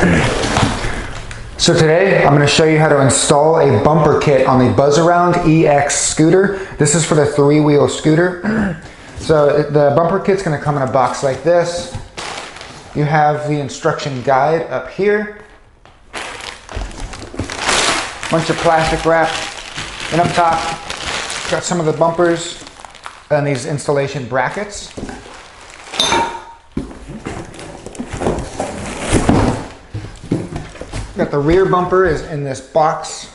So today I'm going to show you how to install a bumper kit on the Buzzaround EX scooter. This is for the 3-wheel scooter. So the bumper kit's going to come in a box like this. You have the instruction guide up here. Bunch of plastic wrap. And up top, got some of the bumpers and these installation brackets. Got the rear bumper is in this box.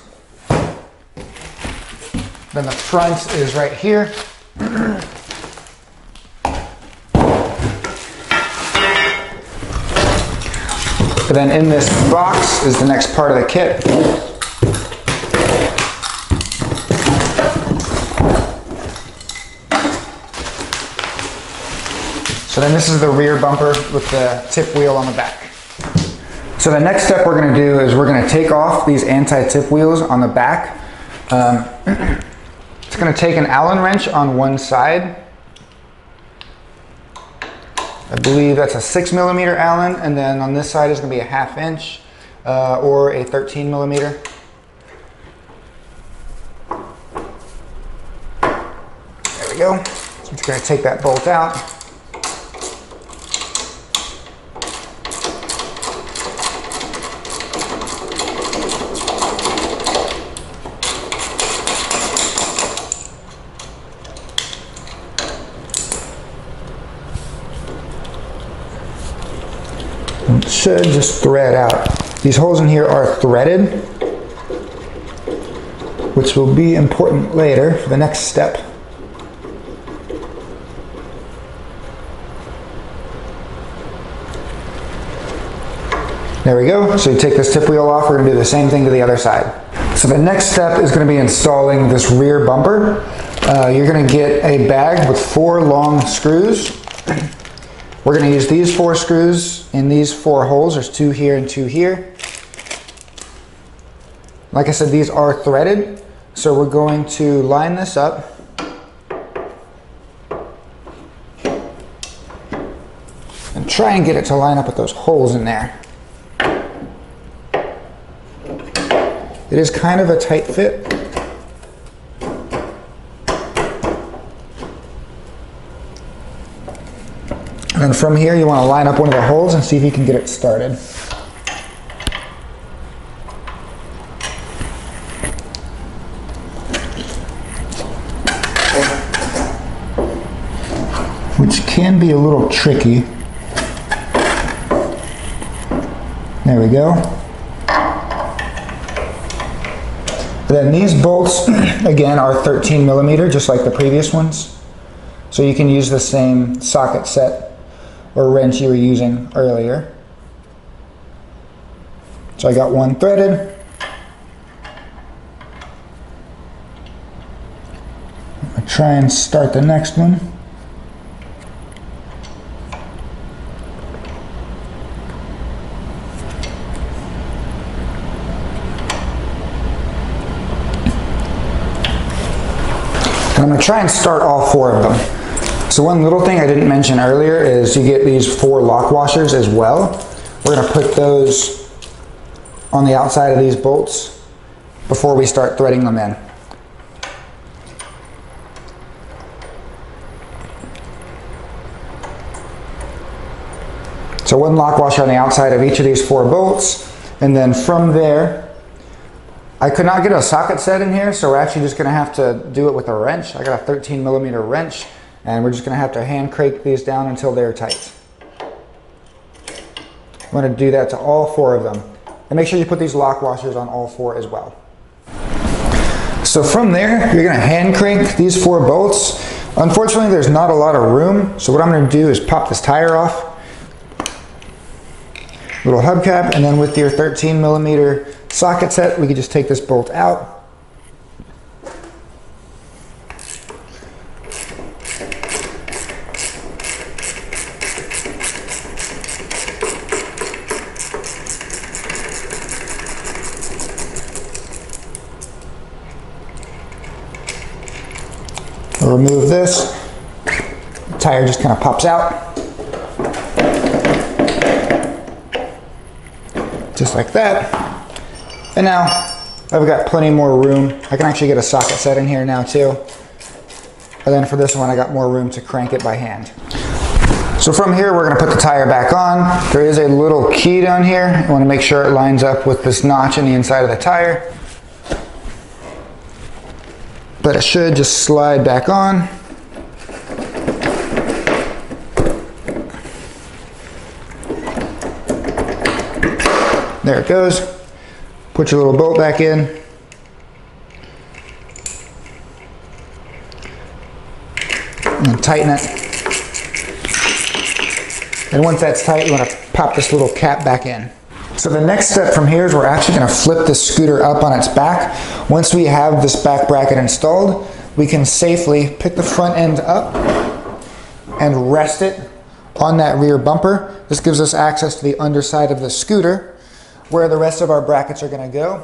Then the front is right here. But then in this box is the next part of the kit. So then this is the rear bumper with the tip wheel on the back. So the next step we're going to do is we're going to take off these anti-tip wheels on the back. It's going to take an Allen wrench on one side. I believe that's a 6mm Allen, and then on this side is going to be a 1/2 inch or a 13mm. There we go. So I'm just going to take that bolt out. It should just thread out. These holes in here are threaded, which will be important later for the next step. There we go. So you take this tip wheel off, we're going to do the same thing to the other side. So the next step is going to be installing this rear bumper. You're going to get a bag with 4 long screws. We're going to use these 4 screws in these 4 holes. There's 2 here and 2 here. Like I said, these are threaded. So we're going to line this up. And try and get it to line up with those holes in there. It is kind of a tight fit. And then from here, you want to line up one of the holes and see if you can get it started. Which can be a little tricky. There we go. Then these bolts, again, are 13mm, just like the previous ones. So you can use the same socket set or wrench you were using earlier. So I got one threaded. I'll try and start the next one. And I'm going to try and start all 4 of them. So one little thing I didn't mention earlier is you get these 4 lock washers as well. We're going to put those on the outside of these bolts before we start threading them in. So 1 lock washer on the outside of each of these 4 bolts, and then from there, I could not get a socket set in here, so we're actually just going to have to do it with a wrench. I got a 13mm wrench, and we're just going to have to hand crank these down until they're tight. I'm going to do that to all 4 of them. And make sure you put these lock washers on all 4 as well. So from there, you're going to hand crank these 4 bolts. Unfortunately, there's not a lot of room, so what I'm going to do is pop this tire off. Little hubcap, and then with your 13mm socket set, we could just take this bolt out. We'll remove this. The tire just kind of pops out. just like that. And now I've got plenty more room. I can actually get a socket set in here now too. And then for this one, I got more room to crank it by hand. So from here, we're gonna put the tire back on. There is a little key down here. You wanna make sure it lines up with this notch in the inside of the tire. But it should just slide back on. There it goes. Put your little bolt back in. And tighten it. And once that's tight, you want to pop this little cap back in. So the next step from here is we're actually going to flip this scooter up on its back. Once we have this back bracket installed, we can safely pick the front end up and rest it on that rear bumper. This gives us access to the underside of the scooter, where the rest of our brackets are going to go.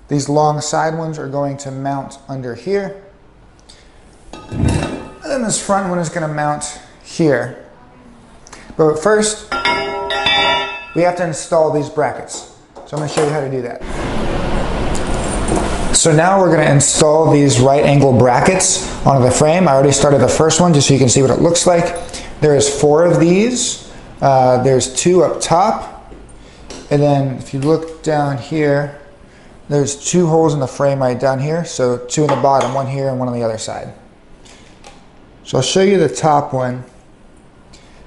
These long side ones are going to mount under here. And then this front one is going to mount here. But first, we have to install these brackets. So I'm going to show you how to do that. So now we're going to install these right angle brackets onto the frame. I already started the first one just so you can see what it looks like. There is 4 of these. There's 2 up top. And then if you look down here, there's 2 holes in the frame right down here. So 2 in the bottom, 1 here and 1 on the other side. So I'll show you the top one.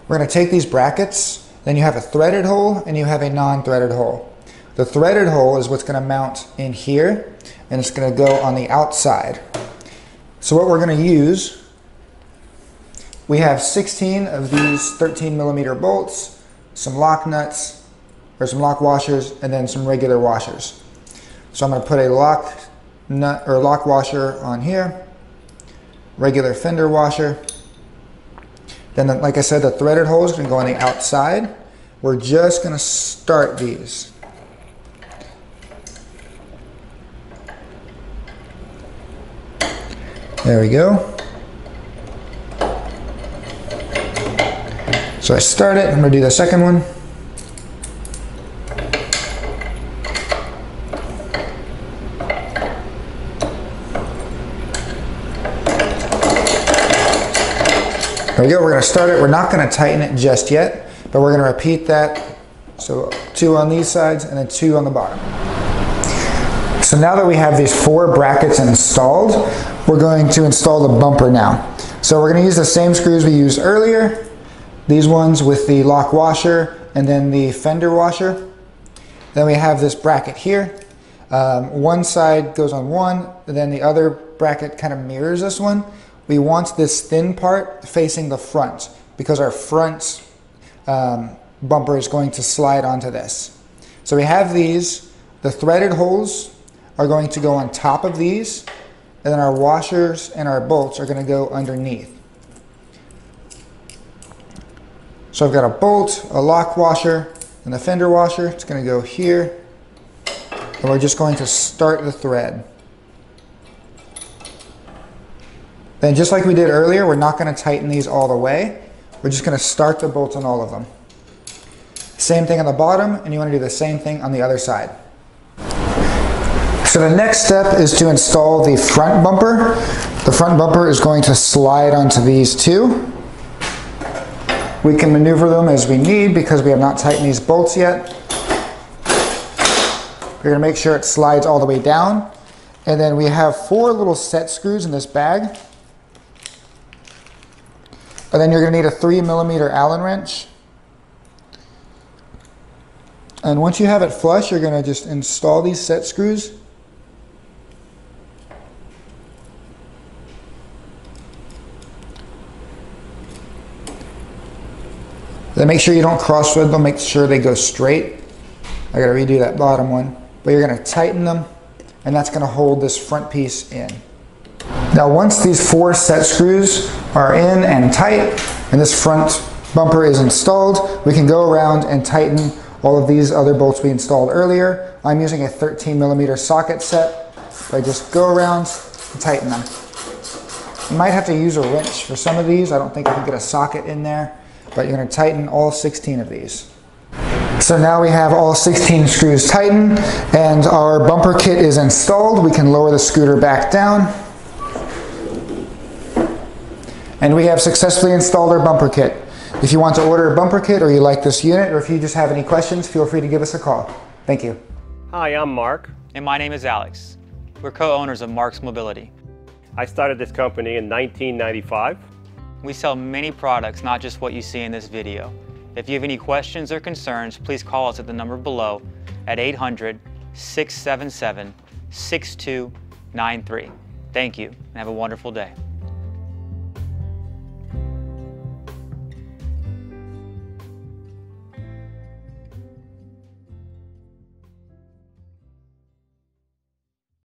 We're going to take these brackets, then you have a threaded hole and you have a non-threaded hole. The threaded hole is what's going to mount in here, and it's going to go on the outside. So what we're going to use, we have 16 of these 13mm bolts, some lock nuts, or some lock washers, and then some regular washers. So I'm going to put a lock nut or lock washer on here, regular fender washer. Then, like I said, the threaded hole is going to go on the outside. We're just going to start these. There we go. So I start it. I'm going to do the second one. There we go, we're going to start it. We're not going to tighten it just yet, but we're going to repeat that. So 2 on these sides and then 2 on the bottom. So now that we have these 4 brackets installed, we're going to install the bumper now. So we're going to use the same screws we used earlier, these ones with the lock washer and then the fender washer. Then we have this bracket here. One side goes on one, and then the other bracket kind of mirrors this one. We want this thin part facing the front because our front bumper is going to slide onto this. So we have these. The threaded holes are going to go on top of these, and then our washers and our bolts are going to go underneath. So I've got a bolt, a lock washer, and the fender washer. It's going to go here, and we're just going to start the thread. Then just like we did earlier, we're not going to tighten these all the way. We're just going to start the bolts on all of them. Same thing on the bottom, and you want to do the same thing on the other side. So the next step is to install the front bumper. The front bumper is going to slide onto these 2. We can maneuver them as we need because we have not tightened these bolts yet. We're going to make sure it slides all the way down. And then we have 4 little set screws in this bag. And then you're going to need a 3mm Allen wrench. And once you have it flush, you're going to just install these set screws. Then make sure you don't cross thread them, make sure they go straight. I got to redo that bottom one. But you're going to tighten them, and that's going to hold this front piece in. Now once these 4 set screws are in and tight, and this front bumper is installed, we can go around and tighten all of these other bolts we installed earlier. I'm using a 13mm socket set, so I just go around and tighten them. You might have to use a wrench for some of these. I don't think I can get a socket in there, but you're going to tighten all 16 of these. So now we have all 16 screws tightened and our bumper kit is installed. We can lower the scooter back down. And we have successfully installed our bumper kit. If you want to order a bumper kit or you like this unit or if you just have any questions, feel free to give us a call. Thank you. Hi, I'm Mark. And my name is Alex. We're co-owners of Marc's Mobility. I started this company in 1995. We sell many products, not just what you see in this video. If you have any questions or concerns, please call us at the number below at 800-677-6293. Thank you and have a wonderful day.